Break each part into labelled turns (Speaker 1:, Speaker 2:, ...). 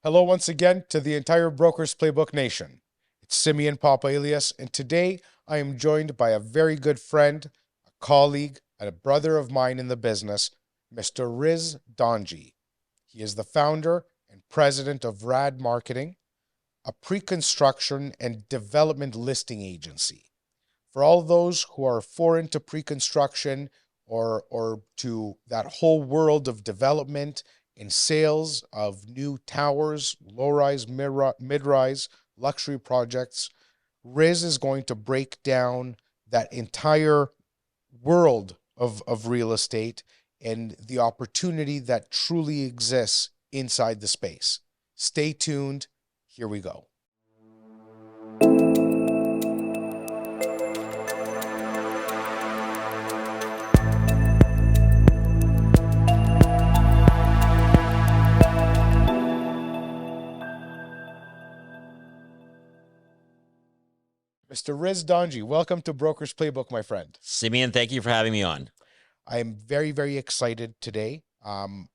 Speaker 1: Hello once again to the entire Brokers Playbook Nation. It's Simeon Papailias, and today I am joined by a very good friend, a colleague, and a brother of mine in the business, Mr. Riz Dhanji. He is the founder and president of RAD Marketing, a pre-construction and development listing agency. For all those who are foreign to pre-construction or to that whole world of development and sales of new towers, low-rise, mid-rise, luxury projects, Riz is going to break down that entire world of real estate and the opportunity that truly exists inside the space. Stay tuned. Here we go. Mr. Riz Dhanji, welcome to Broker's Playbook, my friend.
Speaker 2: Simeon, thank you for having me on.
Speaker 1: I am very, very excited today.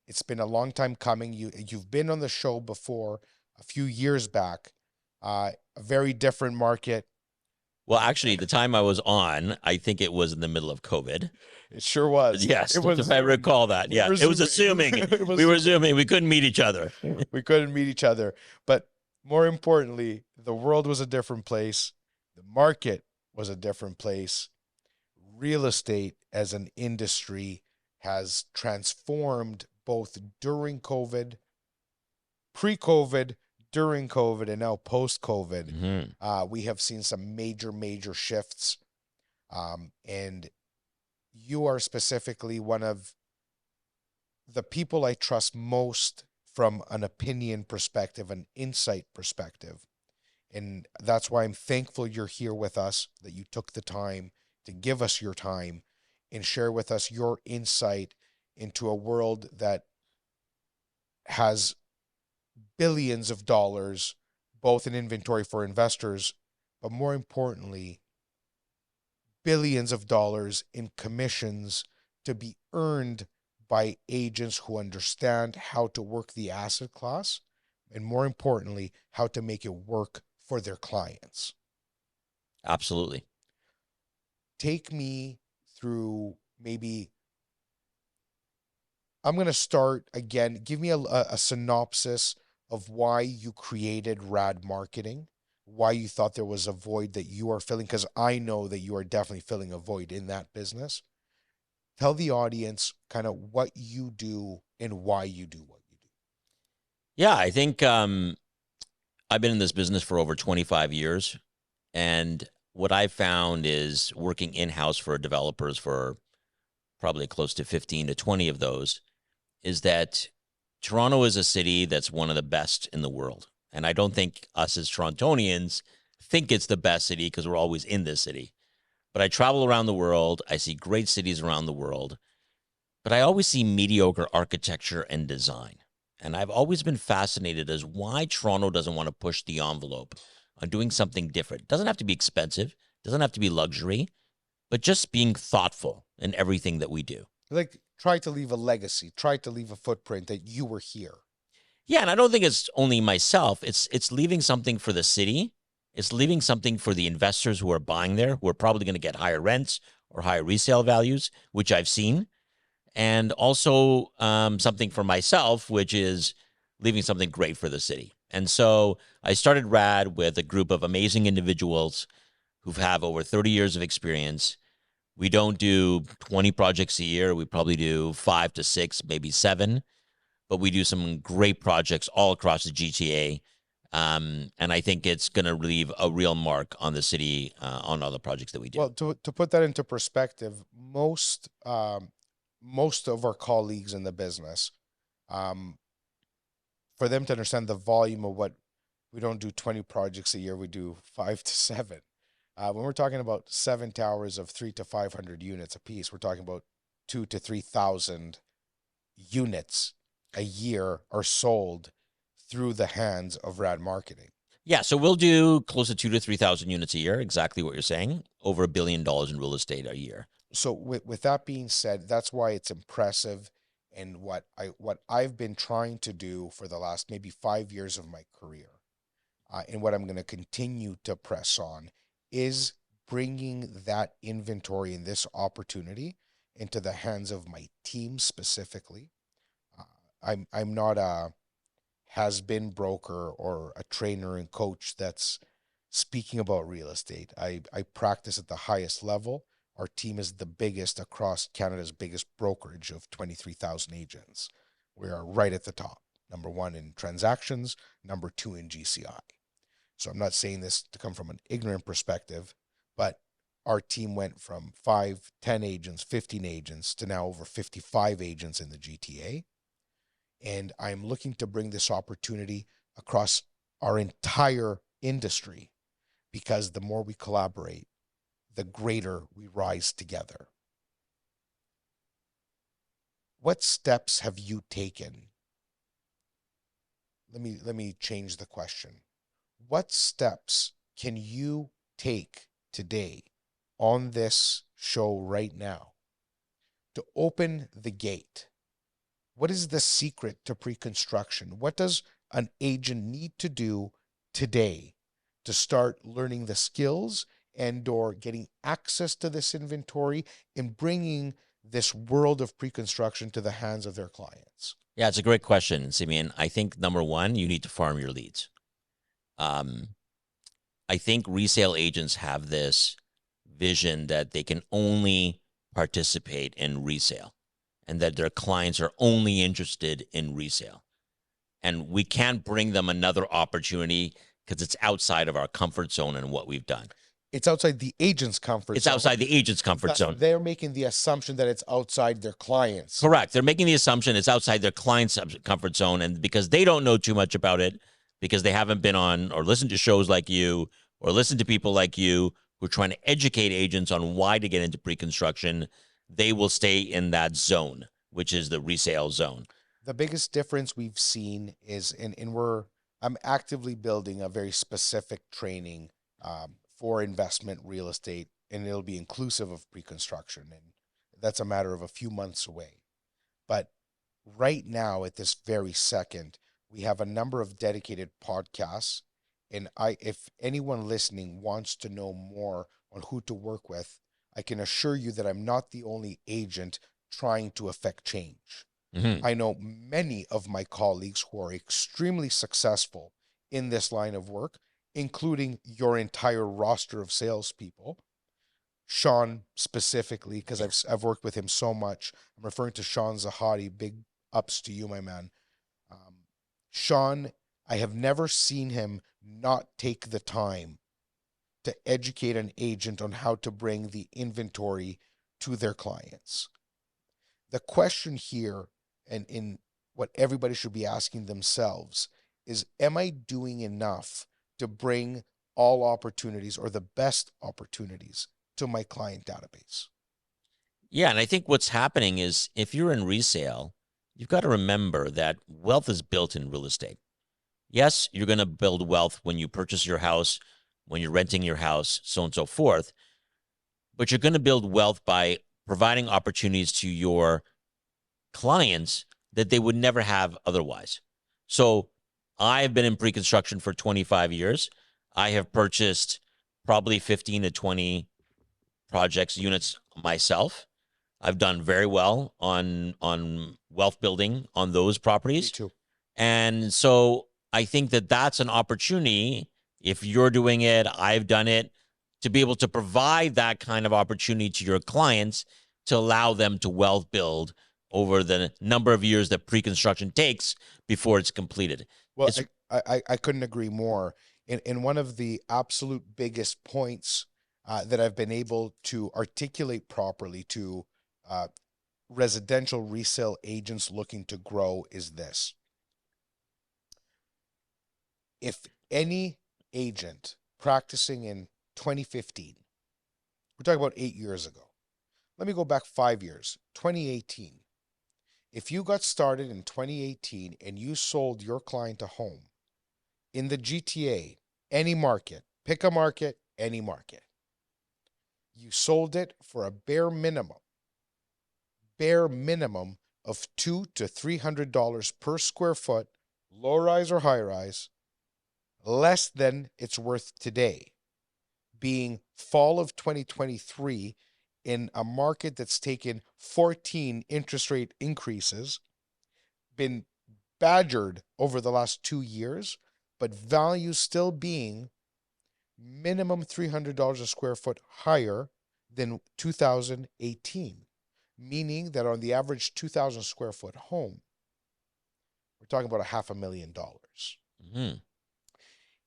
Speaker 1: It's been a long time coming. You've been on the show before a few years back. A very different market.
Speaker 2: Well, actually, the time I was on, I think it was in the middle of COVID.
Speaker 1: It sure was.
Speaker 2: Yes,
Speaker 1: it was.
Speaker 2: If I recall that. Yeah, it was assuming. We were assuming we couldn't meet each other.
Speaker 1: We couldn't meet each other. But more importantly, the world was a different place. The market was a different place. Real estate as an industry has transformed both during COVID, pre-COVID, during COVID, and now post-COVID.
Speaker 2: Mm-hmm.
Speaker 1: We have seen some major shifts. And you are specifically one of the people I trust most from an opinion perspective, an insight perspective. And that's why I'm thankful you're here with us, that you took the time to give us your time and share with us your insight into a world that has billions of dollars, both in inventory for investors, but more importantly, billions of dollars in commissions to be earned by agents who understand how to work the asset class, and more importantly, how to make it work for their clients.
Speaker 2: Absolutely.
Speaker 1: Take me through maybe, I'm going to start again. Give me a synopsis of why you created RAD Marketing, why you thought there was a void that you are filling, because I know that you are definitely filling a void in that business. Tell the audience kind of what you do and why you do what you do.
Speaker 2: Yeah, I think I've been in this business for over 25 years. And what I found is working in-house for developers for probably close to 15 to 20 of those is that Toronto is a city that's one of the best in the world. And I don't think us as Torontonians think it's the best city because we're always in this city. But I travel around the world. I see great cities around the world. But I always see mediocre architecture and design. And I've always been fascinated as why Toronto doesn't want to push the envelope on doing something different. It doesn't have to be expensive. It doesn't have to be luxury, but just being thoughtful in everything that we do.
Speaker 1: Like, try to leave a legacy, try to leave a footprint that you were here.
Speaker 2: Yeah, and I don't think it's only myself. It's leaving something for the city. It's leaving something for the investors who are buying there, who are probably going to get higher rents or higher resale values, which I've seen. And also something for myself, which is leaving something great for the city. And so I started RAD with a group of amazing individuals who have over 30 years of experience. We don't do 20 projects a year. We probably do 5 to 6, maybe 7. But we do some great projects all across the GTA. And I think it's going to leave a real mark on the city on all the projects that we do.
Speaker 1: Well, to put that into perspective, most of our colleagues in the business, for them to understand the volume of what we don't do 20 projects a year, we do 5 to 7. When we're talking about 7 towers of 300 to 500 units a piece, we're talking about 2,000 to 3,000 units a year are sold through the hands of RAD Marketing.
Speaker 2: Yeah, so we'll do close to 2,000 to 3,000 units a year, exactly what you're saying, over $1 billion in real estate a year.
Speaker 1: So with that being said, that's why it's impressive And what I've been trying to do for the last maybe 5 years of my career, and what I'm going to continue to press on, is bringing that inventory and this opportunity into the hands of my team specifically. Uh, I'm not a has been broker or a trainer and coach that's speaking about real estate. I practice at the highest level. Our team is the biggest across Canada's biggest brokerage of 23,000 agents. We are right at the top, number one in transactions, number two in GCI. So I'm not saying this to come from an ignorant perspective, but our team went from 5, 10 agents, 15 agents to now over 55 agents in the GTA. And I'm looking to bring this opportunity across our entire industry, because the more we collaborate, the greater we rise together. What steps have you taken? Let me change the question. What steps can you take today on this show right now to open the gate? What is the secret to pre-construction? What does an agent need to do today to start learning the skills and or getting access to this inventory and bringing this world of pre-construction to the hands of their clients?
Speaker 2: Yeah, it's a great question, Simeon. I think number one, you need to farm your leads. I think resale agents have this vision that they can only participate in resale and that their clients are only interested in resale. And we can't bring them another opportunity because it's outside of our comfort zone and what we've done.
Speaker 1: It's outside the agent's comfort zone.
Speaker 2: It's outside the agent's comfort zone.
Speaker 1: They're making the assumption that it's outside their clients.
Speaker 2: Correct. They're making the assumption it's outside their client's comfort zone. And because they don't know too much about it, because they haven't been on or listened to shows like you or listened to people like you who are trying to educate agents on why to get into pre-construction, they will stay in that zone, which is the resale zone.
Speaker 1: The biggest difference we've seen is, I'm actively building a very specific training for investment real estate, and it'll be inclusive of pre-construction, and that's a matter of a few months away. But right now, at this very second, we have a number of dedicated podcasts, and if anyone listening wants to know more on who to work with, I can assure you that I'm not the only agent trying to affect change.
Speaker 2: Mm-hmm.
Speaker 1: I know many of my colleagues who are extremely successful in this line of work, including your entire roster of salespeople. Sean specifically, because I've worked with him so much. I'm referring to Sean Zahadi. Big ups to you, my man. Sean, I have never seen him not take the time to educate an agent on how to bring the inventory to their clients. The question here, and in what everybody should be asking themselves, is, am I doing enough to bring all opportunities or the best opportunities to my client database?
Speaker 2: Yeah, and I think what's happening is if you're in resale, you've got to remember that wealth is built in real estate. Yes, you're going to build wealth when you purchase your house, when you're renting your house, so on and so forth. But you're going to build wealth by providing opportunities to your clients that they would never have otherwise. So I've been in pre-construction for 25 years. I have purchased probably 15 to 20 projects, units myself. I've done very well on wealth building on those properties.
Speaker 1: Me too.
Speaker 2: And so I think that that's an opportunity. If you're doing it, I've done it, to be able to provide that kind of opportunity to your clients to allow them to wealth build over the number of years that pre-construction takes before it's completed.
Speaker 1: Well, I couldn't agree more. In one of the absolute biggest points that I've been able to articulate properly to residential resale agents looking to grow is this. If any agent practicing in 2015, we're talking about 8 years ago. Let me go back 5 years, 2018. If you got started in 2018 and you sold your client a home in the GTA, any market, pick a market, any market, you sold it for a bare minimum of $200 to $300 per square foot, low rise or high rise, less than it's worth today, being fall of 2023 in a market that's taken 14 interest rate increases, been badgered over the last 2 years, but values still being minimum $300 a square foot higher than 2018, meaning that on the average 2,000 square foot home, we're talking about $500,000.
Speaker 2: Mm-hmm.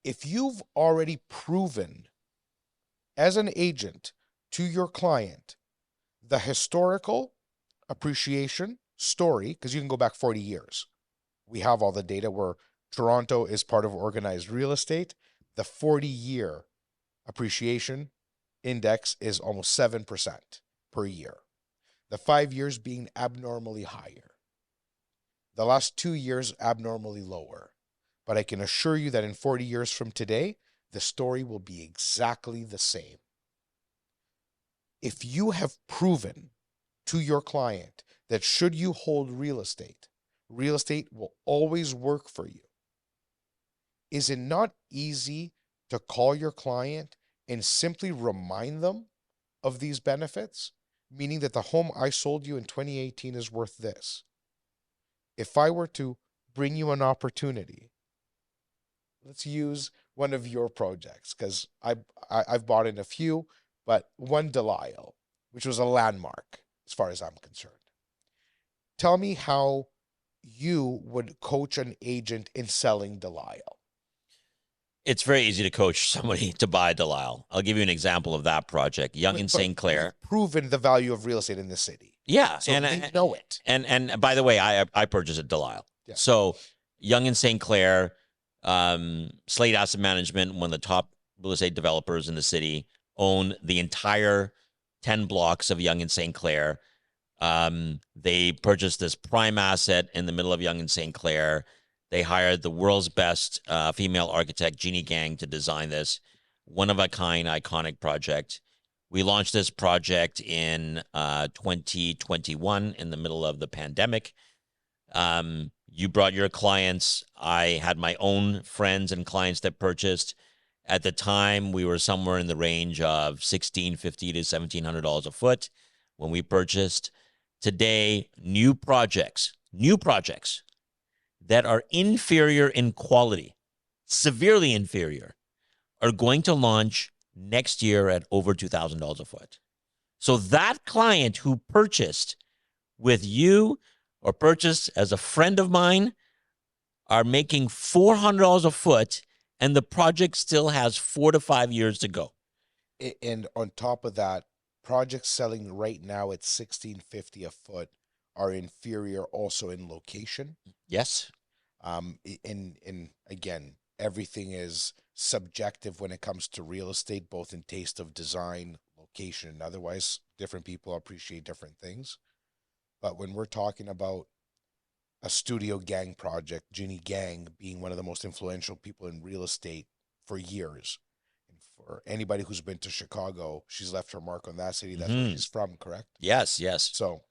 Speaker 1: If you've already proven as an agent to your client the historical appreciation story, because you can go back 40 years. We have all the data where Toronto is part of organized real estate. The 40-year appreciation index is almost 7% per year. The 5 years being abnormally higher. The last 2 years abnormally lower. But I can assure you that in 40 years from today, the story will be exactly the same. If you have proven to your client that should you hold real estate will always work for you, is it not easy to call your client and simply remind them of these benefits? Meaning that the home I sold you in 2018 is worth this. If I were to bring you an opportunity, let's use one of your projects, because I've bought in a few, but one Delisle, which was a landmark as far as I'm concerned. Tell me how you would coach an agent in selling Delisle.
Speaker 2: It's very easy to coach somebody to buy Delisle. I'll give you an example of that project. Young and St. Clair.
Speaker 1: Proven the value of real estate in this city.
Speaker 2: Yeah.
Speaker 1: So they know it.
Speaker 2: And by the way, I purchased at Delisle. Yeah. So Young and St. Clair, Slate Asset Management, one of the top real estate developers in the city, own the entire 10 blocks of Young and St. Clair. They purchased this prime asset in the middle of Young and St. Clair. They hired the world's best female architect, Jeannie Gang, to design this one-of-a-kind, iconic project. We launched this project in 2021 in the middle of the pandemic. You brought your clients. I had my own friends and clients that purchased. At the time, we were somewhere in the range of $1,650 to $1,700 a foot when we purchased. Today, new projects that are inferior in quality, severely inferior, are going to launch next year at over $2,000 a foot. So that client who purchased with you or purchased as a friend of mine are making $400 a foot, and the project still has 4 to 5 years to go.
Speaker 1: And on top of that, projects selling right now at $1,650 a foot are inferior also in location.
Speaker 2: Yes.
Speaker 1: And again, everything is subjective when it comes to real estate, both in taste of design, location, and otherwise. Different people appreciate different things. But when we're talking about a Studio Gang project, Jeannie Gang being one of the most influential people in real estate for years. And for anybody who's been to Chicago, she's left her mark on that city. That's where she's from, correct?
Speaker 2: Yes, yes.
Speaker 1: So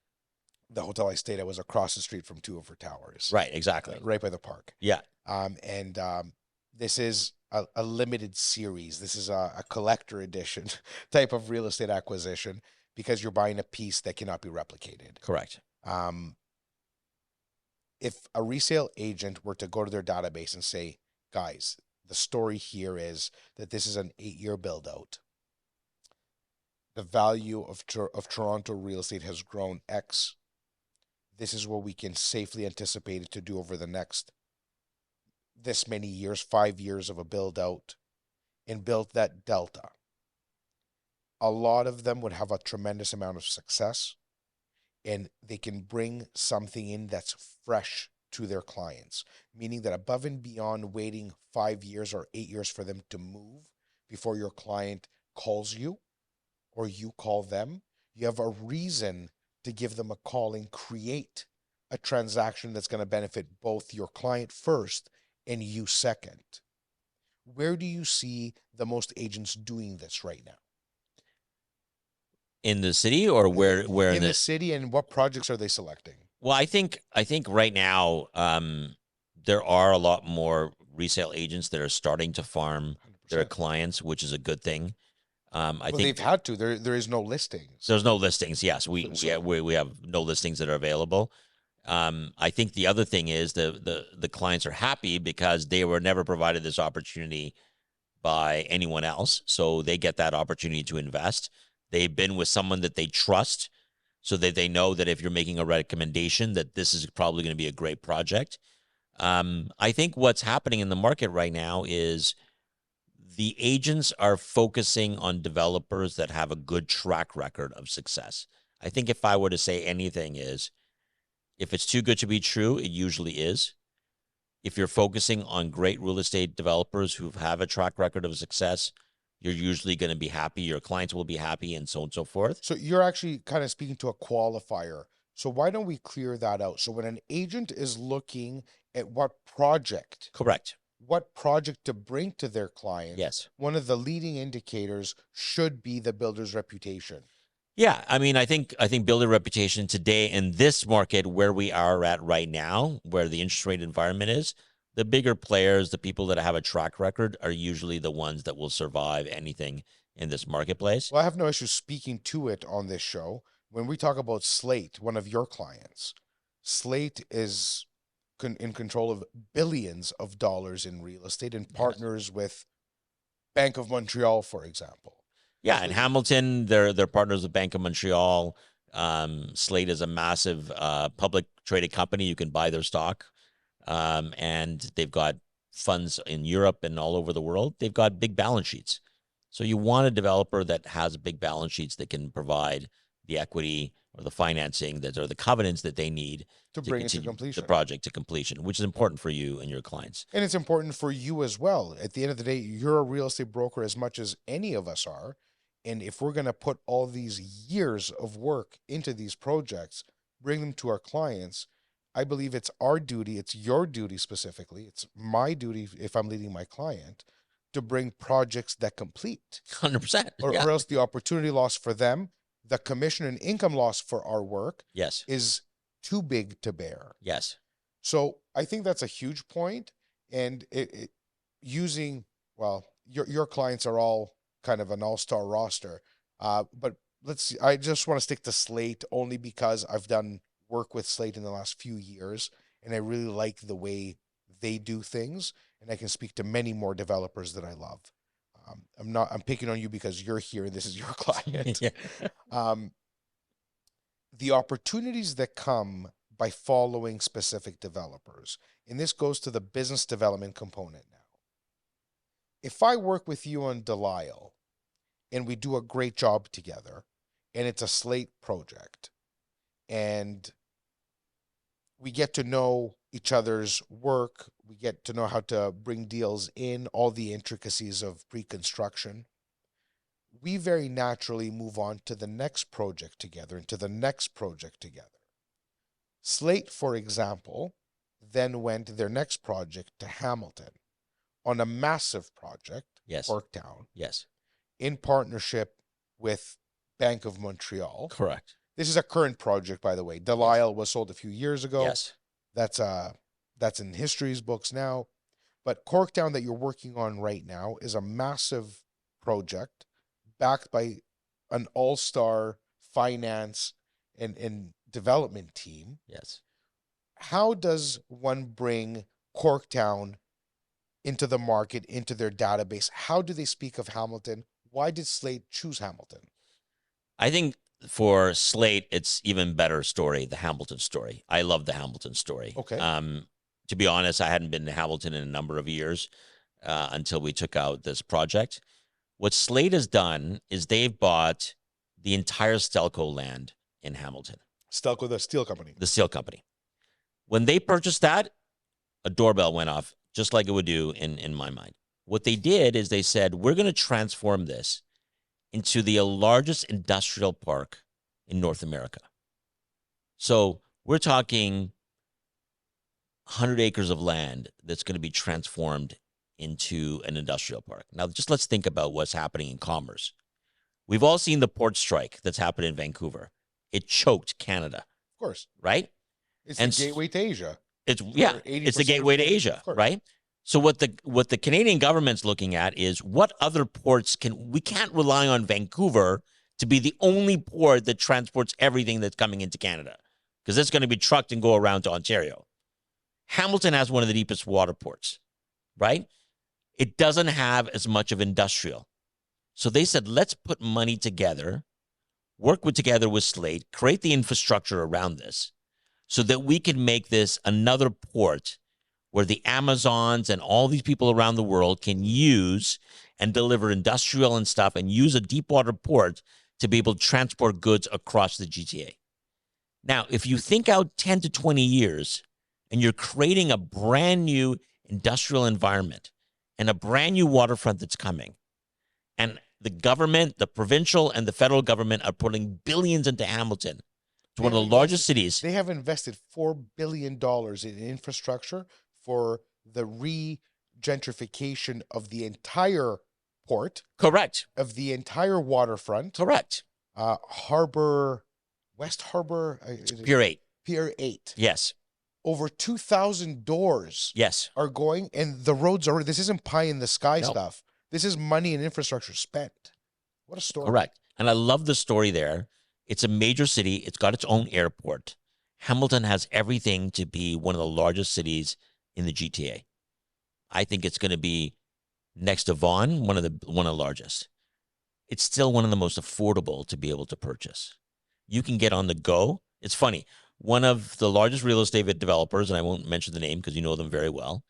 Speaker 1: the hotel I stayed at was across the street from 2 of her towers.
Speaker 2: Right, exactly.
Speaker 1: Right by the park.
Speaker 2: Yeah.
Speaker 1: And this is a limited series. This is a collector edition type of real estate acquisition because you're buying a piece that cannot be replicated.
Speaker 2: Correct.
Speaker 1: If a resale agent were to go to their database and say, guys, the story here is that this is an 8-year build out. The value of Toronto real estate has grown X. This is what we can safely anticipate it to do over the next this many years, 5 years of a build out, and build that delta. A lot of them would have a tremendous amount of success, and they can bring something in that's fresh to their clients, meaning that above and beyond waiting 5 years or 8 years for them to move before your client calls you or you call them, you have a reason to give them a call and create a transaction that's going to benefit both your client first and you second. Where do you see the most agents doing this right now?
Speaker 2: In the city, or where
Speaker 1: in the city, and what projects are they selecting?
Speaker 2: Well, I think right now there are a lot more resale agents that are starting to farm their
Speaker 1: 100%.
Speaker 2: clients, which is a good thing. I
Speaker 1: Well, they've
Speaker 2: think
Speaker 1: had to. There is no listings.
Speaker 2: there's no listings. Yes, we
Speaker 1: So,
Speaker 2: we have, we have no listings that are available. I think the other thing is the clients are happy because they were never provided this opportunity by anyone else, so they get that opportunity to invest. They've been with someone that they trust, so that they know that if you're making a recommendation, that this is probably going to be a great project. I think what's happening in the market right now is the agents are focusing on developers that have a good track record of success. I think if I were to say anything is, if it's too good to be true, it usually is. If you're focusing on great real estate developers who have a track record of success, you're usually going to be happy. Your clients will be happy, and so on and so forth.
Speaker 1: So you're actually kind of speaking to a qualifier. So why don't we clear that out? So when an agent is looking at
Speaker 2: Correct.
Speaker 1: what project to bring to their client,
Speaker 2: Yes.
Speaker 1: one of the leading indicators should be the builder's reputation.
Speaker 2: Yeah, I mean, I think building reputation today in this market where we are at right now, where the interest rate environment is, the bigger players, the people that have a track record, are usually the ones that will survive anything in this marketplace.
Speaker 1: Well, I have no issue speaking to it on this show. When we talk about Slate, one of your clients, Slate is in control of billions of dollars in real estate and
Speaker 2: Yes.
Speaker 1: partners with Bank of Montreal, for example.
Speaker 2: Yeah,
Speaker 1: So
Speaker 2: in Hamilton, they're partners with Bank of Montreal. Slate is a massive public traded company. You can buy their stock, and they've got funds in Europe and all over the world. They've got big balance sheets. So you want a developer that has big balance sheets that can provide the equity or the financing that or the covenants that they need
Speaker 1: to
Speaker 2: to
Speaker 1: bring it to
Speaker 2: continue the
Speaker 1: completion.
Speaker 2: project to completion, which is important for you and your clients.
Speaker 1: And it's important for you as well. At the end of the day, you're a real estate broker as much as any of us are. And if we're going to put all these years of work into these projects, bring them to our clients, I believe it's our duty, it's your duty specifically, it's my duty if I'm leading my client to bring projects that complete,
Speaker 2: 100%.
Speaker 1: or,
Speaker 2: Yeah.
Speaker 1: or else the opportunity loss for them, the commission and income loss for our work
Speaker 2: Yes.
Speaker 1: is too big to bear.
Speaker 2: Yes.
Speaker 1: So I think that's a huge point. And using, well, your clients are all kind of an all-star roster. But I just want to stick to Slate only because I've done work with Slate in the last few years, and I really like the way they do things. And I can speak to many more developers that I love. I'm picking on you because you're here and this is your client.
Speaker 2: Yeah.
Speaker 1: Um, the opportunities that come by following specific developers, and this goes to the business development component now. If I work with you on Delisle and we do a great job together, and it's a Slate project, and we get to know each other's work, we get to know how to bring deals in, all the intricacies of pre-construction, we very naturally move on to the next project together and to the next project together. Slate, for example, then went their next project to Hamilton on a massive project,
Speaker 2: Yes.
Speaker 1: Corktown,
Speaker 2: Yes.
Speaker 1: in partnership with Bank of Montreal.
Speaker 2: Correct.
Speaker 1: This is a current project, by the way. Delisle was sold a few years ago.
Speaker 2: Yes.
Speaker 1: That's in history's books now. But Corktown that you're working on right now is a massive project backed by an all-star finance and development team.
Speaker 2: Yes.
Speaker 1: How does one bring Corktown into the market, into their database? How do they speak of Hamilton? Why did Slate choose Hamilton?
Speaker 2: I think for Slate, it's even better story, the Hamilton story. I love the Hamilton story.
Speaker 1: Okay.
Speaker 2: To be honest, I hadn't been to Hamilton in a number of years until we took out this project. What Slate has done is they've bought the entire Stelco land in Hamilton.
Speaker 1: Stelco, the steel company.
Speaker 2: The steel company. When they purchased that, a doorbell went off, just like it would do in my mind. What they did is they said, we're going to transform this into the largest industrial park in North America. So we're talking 100 acres of land that's going to be transformed into an industrial park. Now, just let's think about what's happening in commerce. We've all seen the port strike that's happened in Vancouver. It choked Canada,
Speaker 1: Of course.
Speaker 2: right?
Speaker 1: It's
Speaker 2: And
Speaker 1: the gateway to Asia.
Speaker 2: it's
Speaker 1: Where
Speaker 2: it's the
Speaker 1: 80% of
Speaker 2: gateway to
Speaker 1: people-
Speaker 2: Asia,
Speaker 1: of course.
Speaker 2: right? So what the Canadian government's looking at is what other ports we can't rely on Vancouver to be the only port that transports everything that's coming into Canada, because it's going to be trucked and go around to Ontario. Hamilton has one of the deepest water ports, right? It doesn't have as much of industrial. So they said, let's put money together, together with Slate, create the infrastructure around this so that we can make this another port where the Amazons and all these people around the world can use and deliver industrial and stuff and use a deep water port to be able to transport goods across the GTA. Now, if you think out 10 to 20 years and you're creating a brand new industrial environment and a brand new waterfront that's coming, and the government, the provincial and the federal government are putting billions into Hamilton. It's one of the largest cities.
Speaker 1: They have invested $4 billion in infrastructure for the re-gentrification of the entire port,
Speaker 2: Correct.
Speaker 1: of the entire waterfront.
Speaker 2: Correct.
Speaker 1: West Harbor,
Speaker 2: Pier 8.
Speaker 1: Pier 8.
Speaker 2: Yes.
Speaker 1: Over 2,000 doors
Speaker 2: Yes.
Speaker 1: are going, and the roads are, this isn't pie in the sky
Speaker 2: No.
Speaker 1: stuff. This is money and infrastructure spent. What a story.
Speaker 2: Correct. And I love the story there. It's a major city. It's got its own airport. Hamilton has everything to be one of the largest cities in the GTA. I think it's going to be next to Vaughan, one of the largest. It's still one of the most affordable to be able to purchase. You can get on the go. It's funny. One of the largest real estate developers, and I won't mention the name because you know them very well,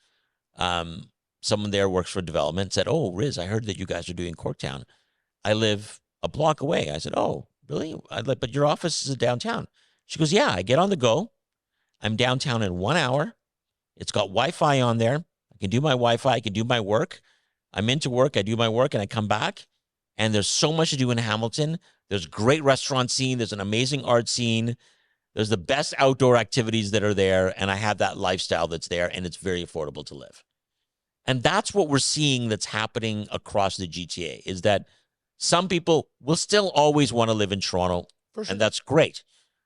Speaker 2: someone there works for development, said, "Oh, Riz, I heard that you guys are doing Corktown. I live a block away." I said, "Oh, really? But your office is downtown." She goes, "Yeah, I get on the go. I'm downtown in 1 hour. It's got Wi-Fi on there. I can do my Wi-Fi. I can do my work. I'm into work. I do my work and I come back. And there's so much to do in Hamilton. There's a great restaurant scene. There's an amazing art scene. There's the best outdoor activities that are there. And I have that lifestyle that's there. And it's very affordable to live." And that's what we're seeing that's happening across the GTA, is that some people will still always want to live in Toronto.
Speaker 1: For sure.
Speaker 2: And that's great.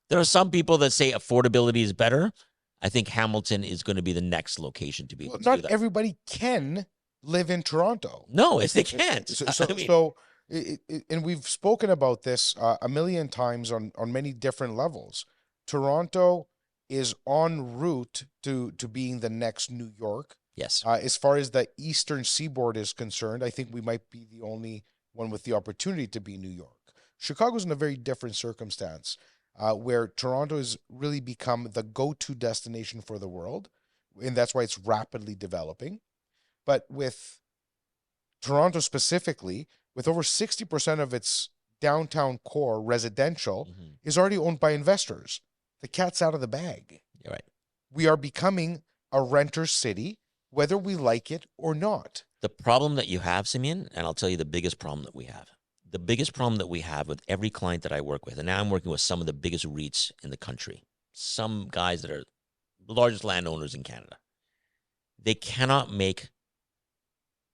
Speaker 2: There are some people that say affordability is better. I think Hamilton is going to be the next location to be able to do
Speaker 1: Not
Speaker 2: that.
Speaker 1: everybody can live in Toronto.
Speaker 2: No, they can't.
Speaker 1: And we've spoken about this a million times on many different levels. Toronto is en route to being the next New York.
Speaker 2: Yes.
Speaker 1: As far as the eastern seaboard is concerned, I think we might be the only one with the opportunity to be New York. Chicago's in a very different circumstance, where Toronto has really become the go-to destination for the world, and that's why it's rapidly developing. But with Toronto specifically, with over 60% of its downtown core residential is already owned by investors. The cat's out of the bag.
Speaker 2: You're right.
Speaker 1: We are becoming a renter city, whether we like it or not.
Speaker 2: The problem that you have, Simeon, and I'll tell you the biggest problem that we have. The biggest problem that we have with every client that I work with, and now I'm working with some of the biggest REITs in the country, some guys that are the largest landowners in Canada. They cannot make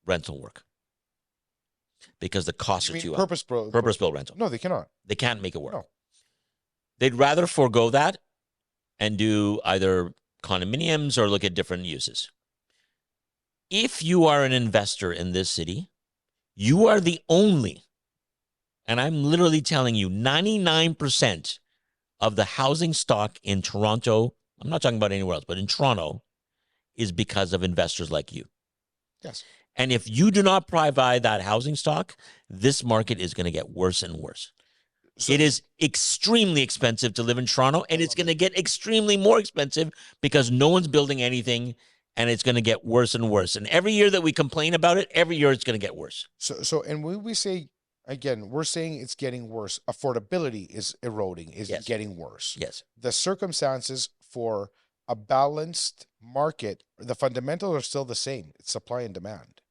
Speaker 2: rental work because the costs are too high. Purpose-built rental.
Speaker 1: No, they cannot.
Speaker 2: They can't make it work.
Speaker 1: No.
Speaker 2: They'd rather forego that and do either condominiums or look at different uses. If you are an investor in this city, you are the only, and I'm literally telling you, 99% of the housing stock in Toronto, I'm not talking about anywhere else, but in Toronto, is because of investors like you.
Speaker 1: Yes.
Speaker 2: And if you do not provide that housing stock, this market is going to get worse and worse. So, it is extremely expensive to live in Toronto, and it's going to get extremely more expensive because no one's building anything, and it's going to get worse and worse. And every year that we complain about it, every year it's going to get worse.
Speaker 1: So, and when we say, again, we're saying it's getting worse. Affordability is eroding, is getting worse.
Speaker 2: Yes.
Speaker 1: The circumstances for a balanced market, the fundamentals are still the same. It's supply and demand.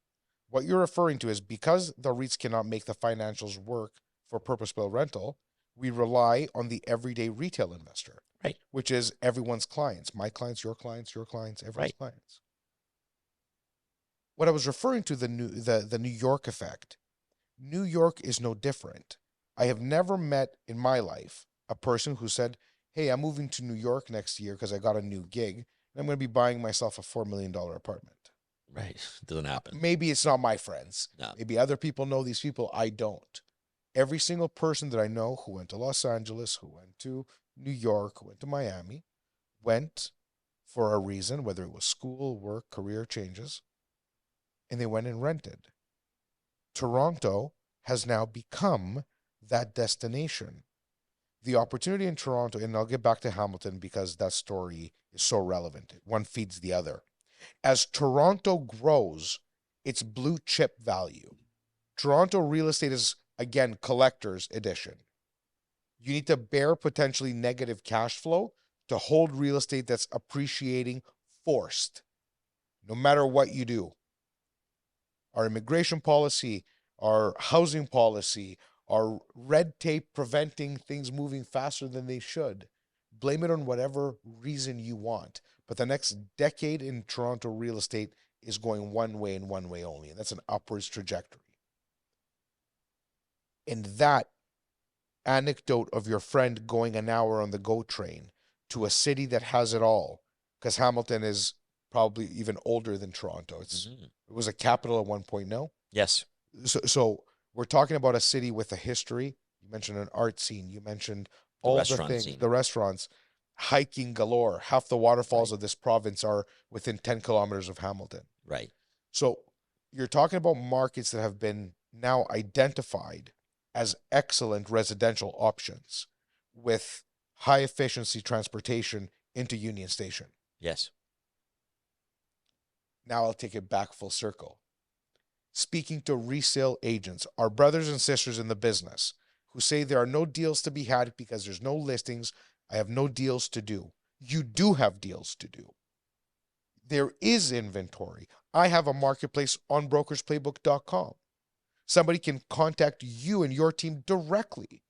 Speaker 1: What you're referring to is because the REITs cannot make the financials work for purpose-built rental, we rely on the everyday retail investor,
Speaker 2: right? Which
Speaker 1: is everyone's clients, my clients, your clients, everyone's clients. What I was referring to, the New York effect, New York is no different. I have never met in my life a person who said, hey, I'm moving to New York next year because I got a new gig, and I'm going to be buying myself a $4 million apartment.
Speaker 2: Right. It doesn't happen.
Speaker 1: Maybe it's not my friends.
Speaker 2: No.
Speaker 1: Maybe other people know these people. I don't. Every single person that I know who went to Los Angeles, who went to New York, who went to Miami, went for a reason, whether it was school, work, career changes, and they went and rented. Toronto has now become that destination. The opportunity in Toronto, and I'll get back to Hamilton because that story is so relevant. One feeds the other. As Toronto grows its blue chip value, Toronto real estate is, again, collector's edition. You need to bear potentially negative cash flow to hold real estate that's appreciating forced, no matter what you do. Our immigration policy, our housing policy, our red tape preventing things moving faster than they should. Blame it on whatever reason you want. But the next decade in Toronto real estate is going one way and one way only, and that's an upwards trajectory. And that anecdote of your friend going an hour on the GO train to a city that has it all, because Hamilton is probably even older than Toronto. It was a capital at one point, no?
Speaker 2: Yes.
Speaker 1: So we're talking about a city with a history. You mentioned an art scene. You mentioned all the things,
Speaker 2: scene.
Speaker 1: the restaurants, hiking galore. Half the waterfalls of this province are within 10 kilometers of Hamilton.
Speaker 2: Right.
Speaker 1: So you're talking about markets that have been now identified as excellent residential options with high efficiency transportation into Union Station.
Speaker 2: Yes.
Speaker 1: Now I'll take it back full circle. Speaking to resale agents, our brothers and sisters in the business who say there are no deals to be had because there's no listings, I have no deals to do. You do have deals to do. There is inventory. I have a marketplace on brokersplaybook.com. Somebody can contact you and your team directly,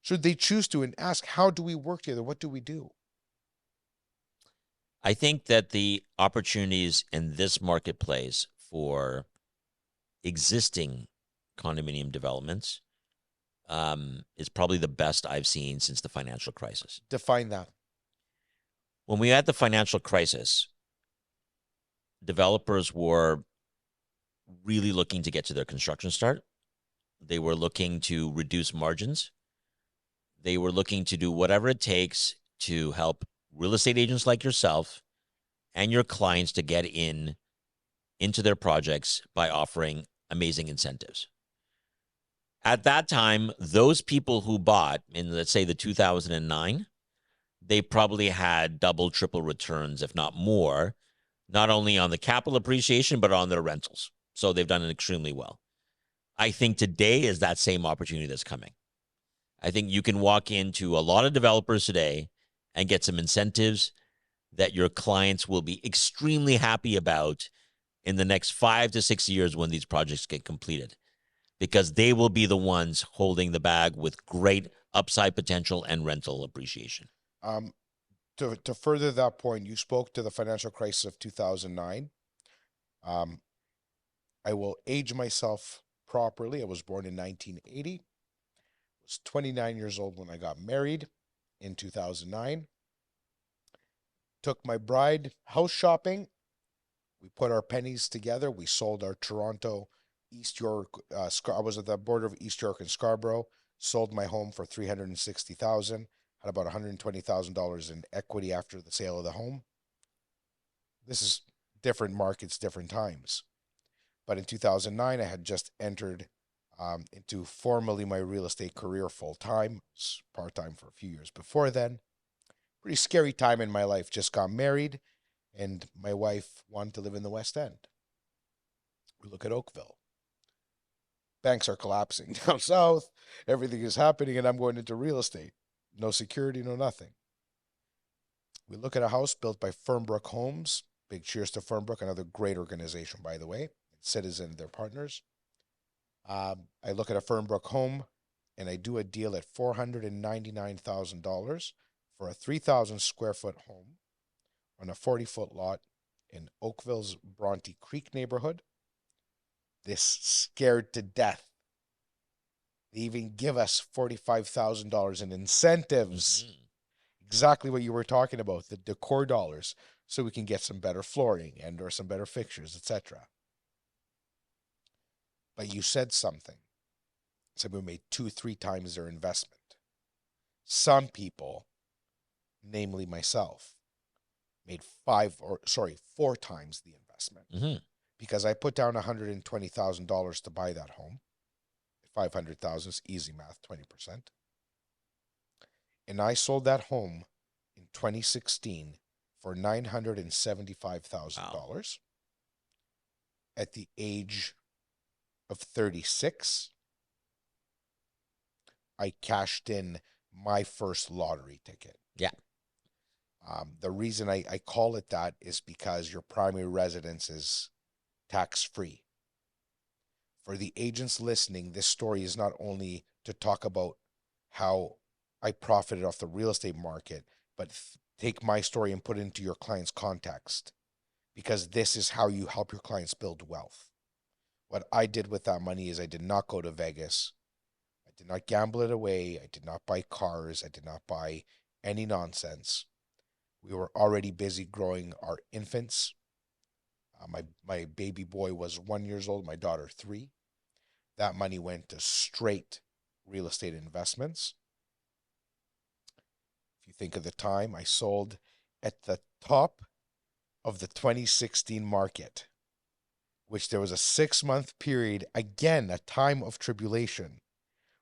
Speaker 1: should they choose to, and ask, how do we work together? What do we do?
Speaker 2: I think that the opportunities in this marketplace for existing condominium developments is probably the best I've seen since the financial crisis.
Speaker 1: Define that.
Speaker 2: When we had the financial crisis, developers were really looking to get to their construction start. They were looking to reduce margins. They were looking to do whatever it takes to help real estate agents like yourself and your clients to get into their projects by offering amazing incentives. At that time, those people who bought in, let's say, the 2009, they probably had double, triple returns, if not more, not only on the capital appreciation, but on their rentals. So they've done it extremely well. I think today is that same opportunity that's coming. I think you can walk into a lot of developers today and get some incentives that your clients will be extremely happy about in the next 5 to 6 years when these projects get completed, because they will be the ones holding the bag with great upside potential and rental appreciation.
Speaker 1: To further that point, you spoke to the financial crisis of 2009. I will age myself properly. I was born in 1980. I was 29 years old when I got married in 2009. Took my bride house shopping. We put our pennies together. We sold our Toronto, East York. I was at the border of East York and Scarborough. Sold my home for $360,000. Had about $120,000 in equity after the sale of the home. This is different markets, different times. But in 2009, I had just entered into formally my real estate career full-time. Part-time for a few years before then. Pretty scary time in my life. Just got married, and my wife wanted to live in the West End. We look at Oakville. Banks are collapsing down south. Everything is happening, and I'm going into real estate. No security, no nothing. We look at a house built by Fernbrook Homes. Big cheers to Fernbrook, another great organization, by the way. Citizen, their partners. I look at a Fernbrook home, and I do a deal at $499,000 for a 3,000 square foot home on a 40-foot lot in Oakville's Bronte Creek neighborhood. This scared to death. They even give us $45,000 in incentives. exactly what you were talking about, the decor dollars, so we can get some better flooring and or some better fixtures, etc. But you said something. Some people made 2-3 times their investment. Some people, namely myself, made 4 times the investment.
Speaker 2: Mm-hmm.
Speaker 1: Because I put down $120,000 to buy that home. 500,000 is easy math, 20%. And I sold that home in 2016 for $975,000 at the age of 36. I cashed in my first lottery ticket.
Speaker 2: Yeah.
Speaker 1: The reason I call it that is because your primary residence is tax-free. For the agents listening, this story is not only to talk about how I profited off the real estate market, but take my story and put it into your client's context, because this is how you help your clients build wealth. What I did with that money is I did not go to Vegas. I did not gamble it away. I did not buy cars. I did not buy any nonsense. We were already busy growing our infants. My baby boy was 1 year old, my daughter 3. That money went to straight real estate investments. If you think of the time, I sold at the top of the 2016 market, which there was a 6-month period, again, a time of tribulation,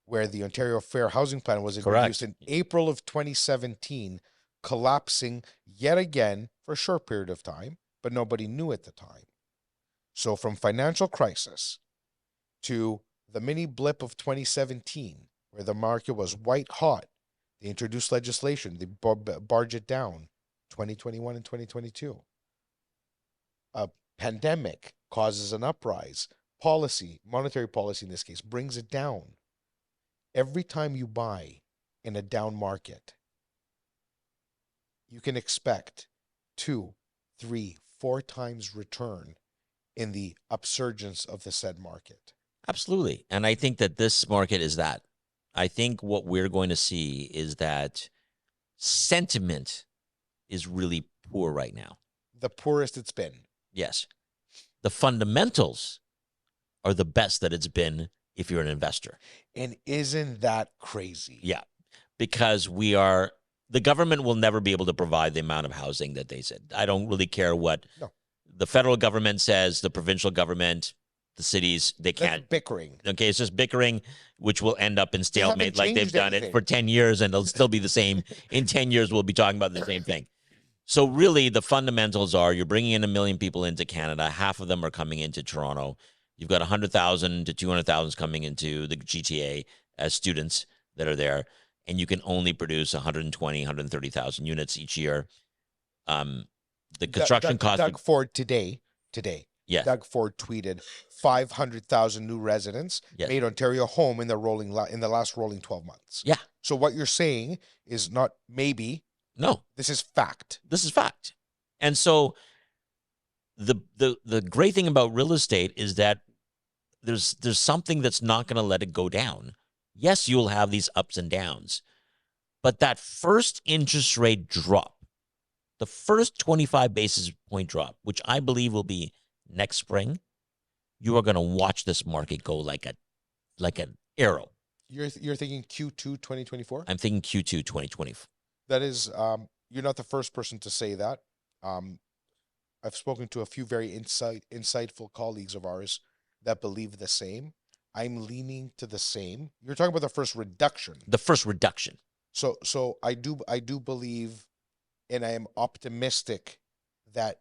Speaker 1: where the Ontario Fair Housing Plan was introduced in April of 2017, collapsing yet again for a short period of time, but nobody knew at the time. So from financial crisis to the mini blip of 2017, where the market was white hot, they introduced legislation, they barge it down, 2021 and 2022. A pandemic causes an uprise. Policy, monetary policy in this case, brings it down. Every time you buy in a down market, you can expect 2, 3, 4 times return in the upsurgence of the said market.
Speaker 2: Absolutely. And I think that this market is that. I think what we're going to see is that sentiment is really poor right now.
Speaker 1: The poorest it's been.
Speaker 2: Yes. The fundamentals are the best that it's been if you're an investor.
Speaker 1: And isn't that crazy?
Speaker 2: Yeah. Because the government will never be able to provide the amount of housing that they said. I don't really care what the federal government says, the provincial government, the cities, they can't.
Speaker 1: That's bickering.
Speaker 2: Okay, it's just bickering, which will end up in stalemate like they've done it for 10 years, and it'll still be the same. In 10 years, we'll be talking about the same thing. So really, the fundamentals are you're bringing in 1 million people into Canada. Half of them are coming into Toronto. You've got 100,000 to 200,000 coming into the GTA as students that are there, and you can only produce 120, 130,000 units each year. The construction cost.
Speaker 1: Doug Ford today.
Speaker 2: Yes.
Speaker 1: Doug Ford tweeted 500,000 new residents made Ontario home in the last rolling 12 months.
Speaker 2: Yeah.
Speaker 1: So what you're saying is not maybe.
Speaker 2: No.
Speaker 1: This is fact.
Speaker 2: This is fact. And so the great thing about real estate is that there's something that's not going to let it go down. Yes, you'll have these ups and downs, but that first interest rate drop, the first 25 basis point drop, which I believe will be next spring, you are going to watch this market go like an arrow.
Speaker 1: You're thinking Q2 2024?
Speaker 2: I'm thinking Q2 2024.
Speaker 1: That is, you're not the first person to say that. I've spoken to a few very insightful colleagues of ours that believe the same. I'm leaning to the same. You're talking about the first reduction.
Speaker 2: The first reduction.
Speaker 1: So I do believe, and I am optimistic that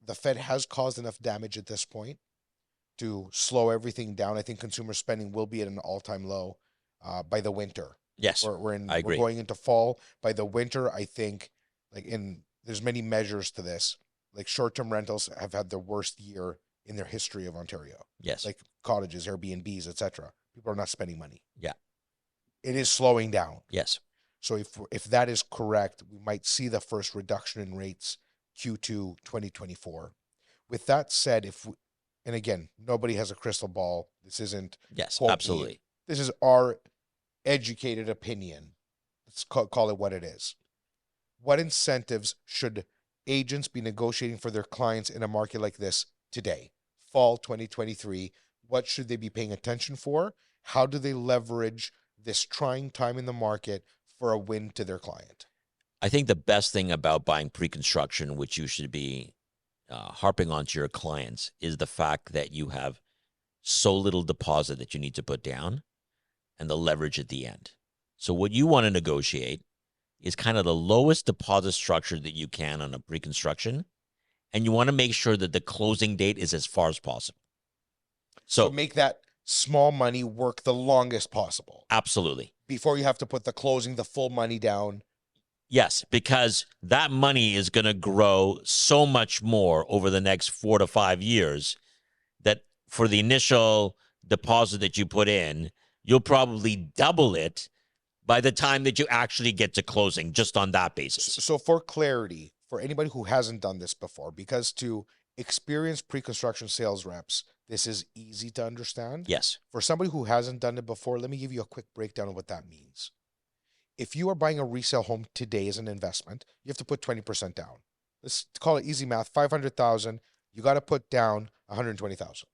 Speaker 1: the Fed has caused enough damage at this point to slow everything down. I think consumer spending will be at an all-time low by the winter.
Speaker 2: Yes,
Speaker 1: we're
Speaker 2: agree.
Speaker 1: We're going into fall. By the winter, I think, there's many measures to this. Like short-term rentals have had their worst year in their history of Ontario.
Speaker 2: Yes.
Speaker 1: Like cottages, Airbnbs, etc. People are not spending money.
Speaker 2: Yeah.
Speaker 1: It is slowing down.
Speaker 2: Yes.
Speaker 1: So if that is correct, we might see the first reduction in rates Q2 2024. With that said, and again, nobody has a crystal ball. This isn't.
Speaker 2: Yes, absolutely.
Speaker 1: This is our educated opinion. Let's call it what it is. what incentives should agents be negotiating for their clients in a market like this today? Fall 2023, what should they be paying attention for? How do they leverage this trying time in the market for a win to their client?
Speaker 2: I think the best thing about buying pre-construction, which you should be harping on to your clients, is the fact that you have so little deposit that you need to put down and the leverage at the end. So what you want to negotiate is kind of the lowest deposit structure that you can on a pre-construction, and you want to make sure that the closing date is as far as possible.
Speaker 1: So make that small money work the longest possible.
Speaker 2: Absolutely.
Speaker 1: Before you have to put the full money down.
Speaker 2: Yes, because that money is going to grow so much more over the next 4 to 5 years that for the initial deposit that you put in, you'll probably double it by the time that you actually get to closing, just on that basis.
Speaker 1: So for clarity, for anybody who hasn't done this before, because to experienced pre-construction sales reps, this is easy to understand.
Speaker 2: Yes.
Speaker 1: For somebody who hasn't done it before, let me give you a quick breakdown of what that means. If you are buying a resale home today as an investment, you have to put 20% down. Let's call it easy math, 500,000, you got to put down 120,000.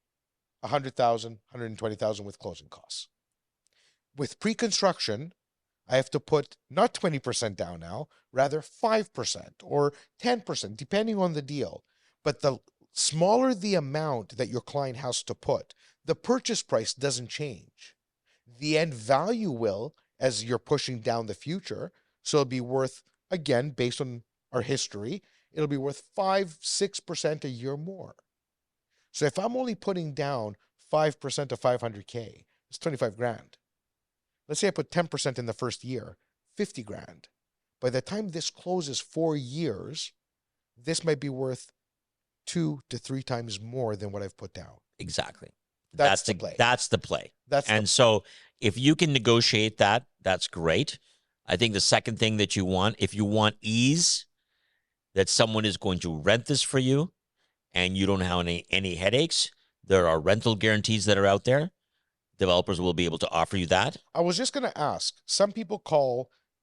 Speaker 1: 100,000, 120,000 with closing costs. With pre-construction, I have to put not 20% down now, rather 5% or 10%, depending on the deal. But the smaller the amount that your client has to put, the purchase price doesn't change. The end value will, as you're pushing down the future. So it'll be worth, again, based on our history, it'll be worth 5-6% a year more. So if I'm only putting down 5% of 500K, it's 25 grand. Let's say I put 10% in the first year, 50 grand. By the time this closes 4 years, this might be worth 2 to 3 times more than what I've put down.
Speaker 2: Exactly.
Speaker 1: That's the play.
Speaker 2: That's the play.
Speaker 1: And
Speaker 2: so if you can negotiate that, that's great. I think the second thing that you want, if you want ease, that someone is going to rent this for you and you don't have any headaches, there are rental guarantees that are out there. Developers will be able to offer you that.
Speaker 1: I was just going to ask, some people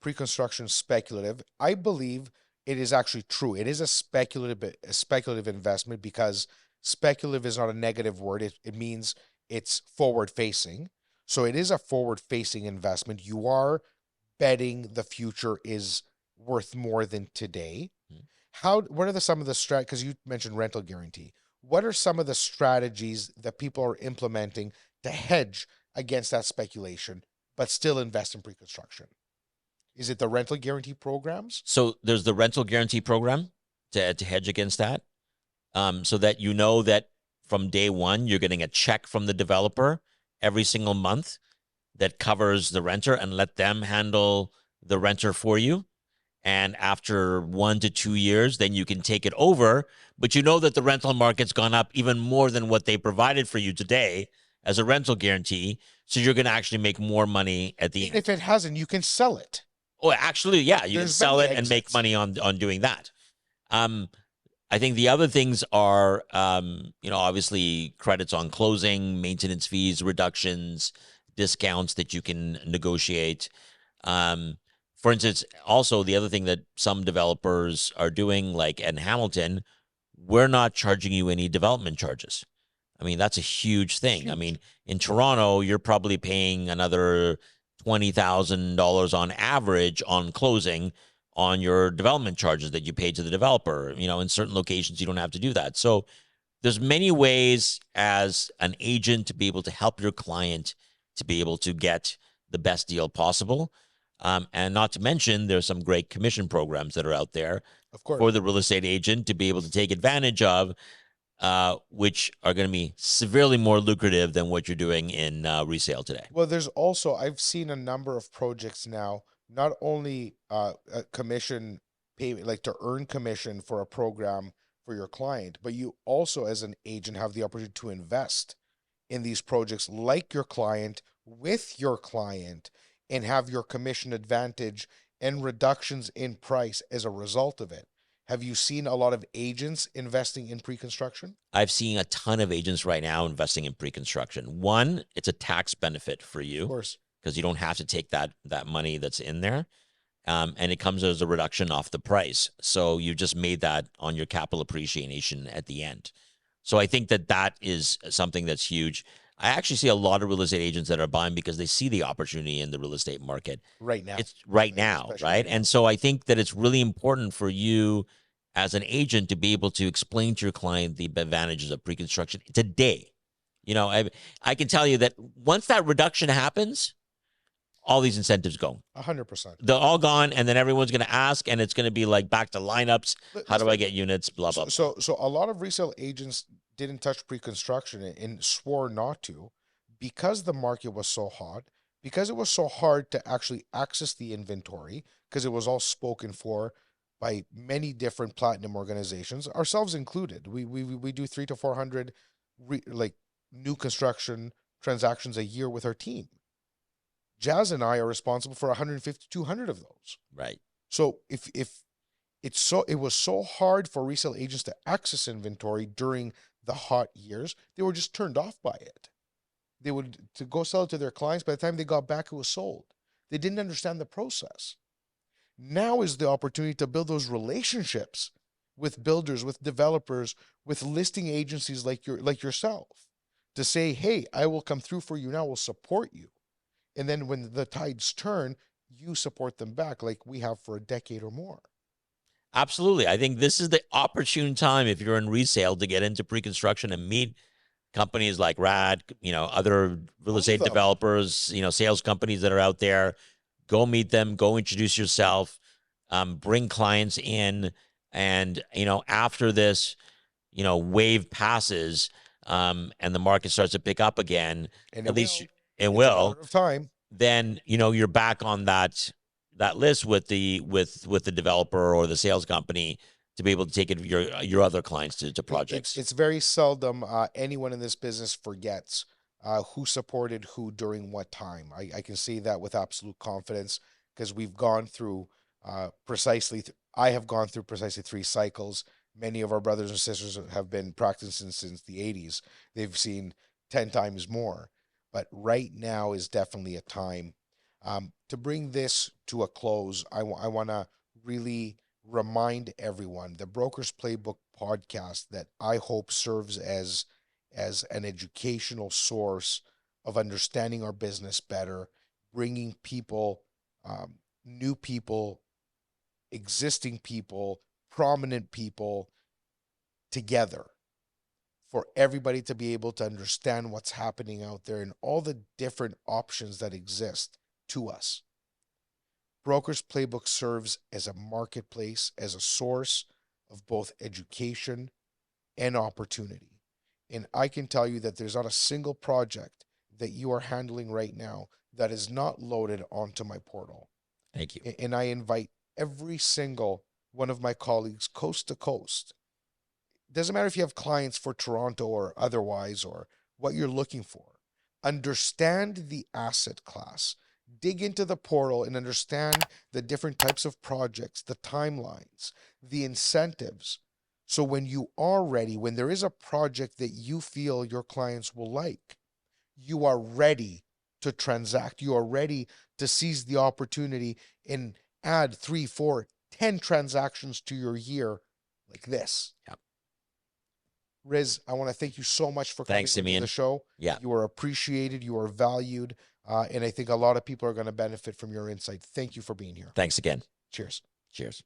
Speaker 1: pre-construction speculative. I believe it is actually true. It is a speculative investment because speculative is not a negative word. It means it's forward-facing. So it is a forward-facing investment. You are betting the future is worth more than today. What are some of the because you mentioned rental guarantee. What are some of the strategies that people are implementing to hedge against that speculation, but still invest in pre-construction? Is it the rental guarantee programs?
Speaker 2: So there's the rental guarantee program to hedge against that, so that you know that from day one, you're getting a check from the developer every single month that covers the renter and let them handle the renter for you. And after 1 to 2 years, then you can take it over. But you know that the rental market's gone up even more than what they provided for you today as a rental guarantee. So you're going to actually make more money at the end.
Speaker 1: If it hasn't, you can sell it.
Speaker 2: Oh, actually, yeah, you can sell it and make money on doing that. I think the other things are, obviously credits on closing, maintenance fees, reductions, discounts that you can negotiate. For instance, also the other thing that some developers are doing, like in Hamilton, we're not charging you any development charges. I mean, that's a huge thing. Huge. I mean, in Toronto, you're probably paying another $20,000 on average on closing on your development charges that you pay to the developer. In certain locations, you don't have to do that. So there's many ways as an agent to be able to help your client to be able to get the best deal possible. And not to mention, there's some great commission programs that are out there for the real estate agent to be able to take advantage of, which are going to be severely more lucrative than what you're doing in resale today.
Speaker 1: Well, there's also, I've seen a number of projects now, not only a commission payment, like to earn commission for a program for your client, but you also as an agent have the opportunity to invest in these projects like your client, with your client, and have your commission advantage and reductions in price as a result of it. Have you seen a lot of agents investing in pre-construction?
Speaker 2: I've seen a ton of agents right now investing in pre-construction. One, it's a tax benefit for you.
Speaker 1: Of course.
Speaker 2: Because you don't have to take that money that's in there. and it comes as a reduction off the price. So you just made that on your capital appreciation at the end. So I think that that is something that's huge. I actually see a lot of real estate agents that are buying because they see the opportunity in the real estate market.
Speaker 1: Right now.
Speaker 2: It's right now,
Speaker 1: Especially
Speaker 2: right?
Speaker 1: right now.
Speaker 2: And so I think that it's really important for you as an agent to be able to explain to your client the advantages of pre-construction today. I can tell you that once that reduction happens, all these incentives go.
Speaker 1: 100%.
Speaker 2: They're all gone, and then everyone's going to ask, and it's going to be like back to lineups. How do I get units? Blah, blah, blah.
Speaker 1: So a lot of resale agents didn't touch pre-construction and swore not to because the market was so hot, because it was so hard to actually access the inventory, because it was all spoken for by many different platinum organizations, ourselves included. We do 300 to 400 new construction transactions a year with our team. Jazz and I are responsible for 150, 200 of those.
Speaker 2: Right.
Speaker 1: So if it was so hard for resale agents to access inventory during the hot years, they were just turned off by it. They would to go sell it to their clients. By the time they got back, it was sold. They didn't understand the process. Now is the opportunity to build those relationships with builders, with developers, with listing agencies like yourself, to say, hey, I will come through for you now, we'll support you. And then when the tides turn, you support them back like we have for a decade or more.
Speaker 2: Absolutely. I think this is the opportune time if you're in resale to get into pre-construction and meet companies like RAD, other real estate developers, sales companies that are out there. Go meet them, go introduce yourself, bring clients in. And, after this, wave passes, and the market starts to pick up again,
Speaker 1: And
Speaker 2: at least it
Speaker 1: it's a
Speaker 2: will.
Speaker 1: matter of time.
Speaker 2: Then, you're back on that list with the developer or the sales company to be able to take it your other clients to projects.
Speaker 1: It's very seldom anyone in this business forgets who supported who during what time. I can say that with absolute confidence because we've gone through I have gone through precisely 3 cycles. Many of our brothers and sisters have been practicing since the 80s. They've seen 10 times more. But right now is definitely a time. To bring this to a close, I want to really remind everyone the Broker's Playbook podcast that I hope serves as an educational source of understanding our business better, bringing people, new people, existing people, prominent people together for everybody to be able to understand what's happening out there and all the different options that exist to us. Broker's Playbook serves as a marketplace, as a source of both education and opportunity. And I can tell you that there's not a single project that you are handling right now that is not loaded onto my portal.
Speaker 2: Thank you.
Speaker 1: And I invite every single one of my colleagues coast to coast. Doesn't matter if you have clients for Toronto or otherwise or what you're looking for. Understand the asset class. Dig into the portal and understand the different types of projects, the timelines, the incentives. So when you are ready, when there is a project that you feel your clients will like, you are ready to transact. You are ready to seize the opportunity and add 3, 4, 10 transactions to your year like this.
Speaker 2: Yep.
Speaker 1: Riz, I want to thank you so much for coming to the show.
Speaker 2: Yeah.
Speaker 1: You are appreciated. You are valued. And I think a lot of people are going to benefit from your insight. Thank you for being here.
Speaker 2: Thanks again.
Speaker 1: Cheers.
Speaker 2: Cheers.